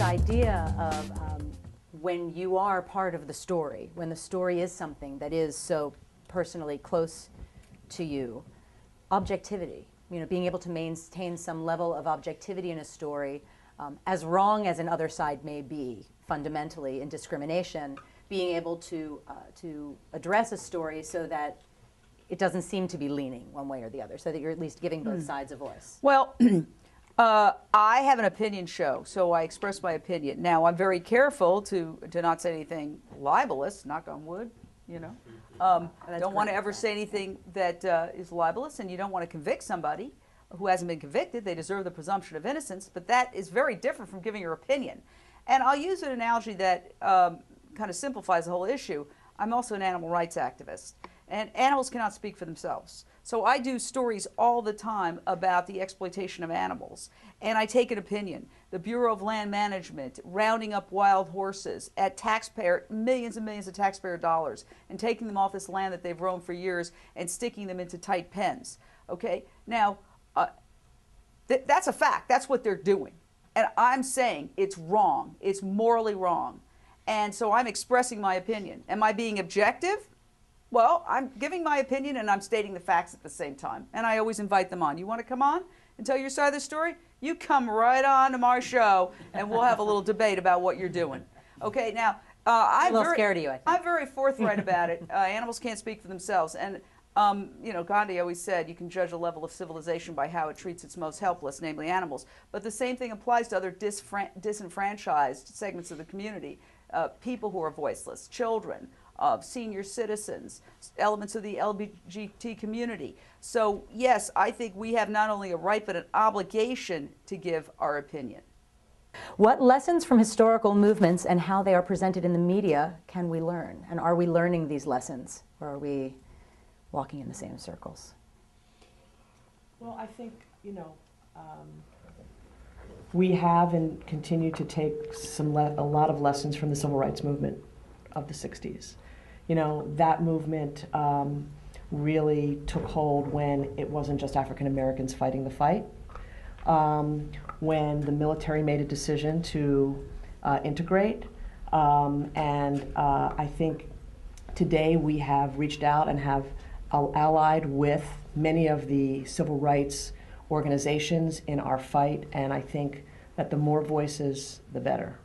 idea of when you are part of the story, when the story is something that is so personally close to you, objectivity, being able to maintain some level of objectivity in a story, as wrong as another side may be fundamentally in discrimination, being able to address a story so that it doesn't seem to be leaning one way or the other, so that you're at least giving both sides a voice. Well, I have an opinion show, so I express my opinion. Now, I'm very careful to not say anything libelous, knock on wood, don't want to ever say anything that is libelous, and you don't want to convict somebody who hasn't been convicted. They deserve the presumption of innocence, but that is very different from giving your opinion. And I'll use an analogy that kind of simplifies the whole issue. I'm also an animal rights activist, and animals cannot speak for themselves. So I do stories all the time about the exploitation of animals, and I take an opinion. The Bureau of Land Management rounding up wild horses at millions and millions of taxpayer dollars and taking them off this land that they've roamed for years and sticking them into tight pens. Okay, now that's a fact. That's what they're doing, and I'm saying it's wrong. It's morally wrong, and so I'm expressing my opinion. Am I being objective? Well, I'm giving my opinion and I'm stating the facts at the same time. And I always invite them on. You want to come on and tell your side of the story? You come right on to my show and we'll have a little debate about what you're doing. Okay, now, I'm a little scared of you, I think. I'm very forthright about it. Animals can't speak for themselves. And, Gandhi always said you can judge a level of civilization by how it treats its most helpless, namely animals. But the same thing applies to other disenfranchised segments of the community, people who are voiceless, children, senior citizens, elements of the LGBT community. So yes, I think we have not only a right but an obligation to give our opinion. What lessons from historical movements and how they are presented in the media can we learn? And are we learning these lessons, or are we walking in the same circles? Well, I think, we have and continue to take a lot of lessons from the civil rights movement of the 60s. That movement really took hold when it wasn't just African Americans fighting the fight. When the military made a decision to integrate. I think today we have reached out and have allied with many of the civil rights organizations in our fight, and I think that the more voices, the better.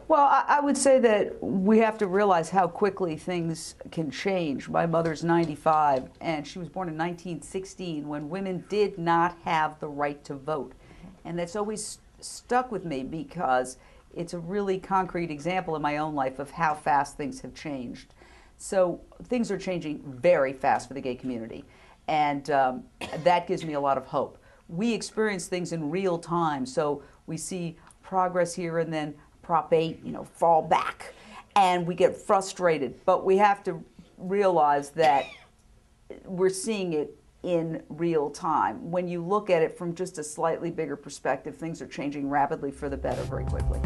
Well, I would say that we have to realize how quickly things can change. My mother's 95, and she was born in 1916 when women did not have the right to vote. And that's always stuck with me because it's a really concrete example in my own life of how fast things have changed. So things are changing very fast for the gay community, and that gives me a lot of hope. We experience things in real time, so we see progress here and then Prop 8, fall back, and we get frustrated. But we have to realize that we're seeing it in real time. When you look at it from just a slightly bigger perspective, things are changing rapidly for the better very quickly.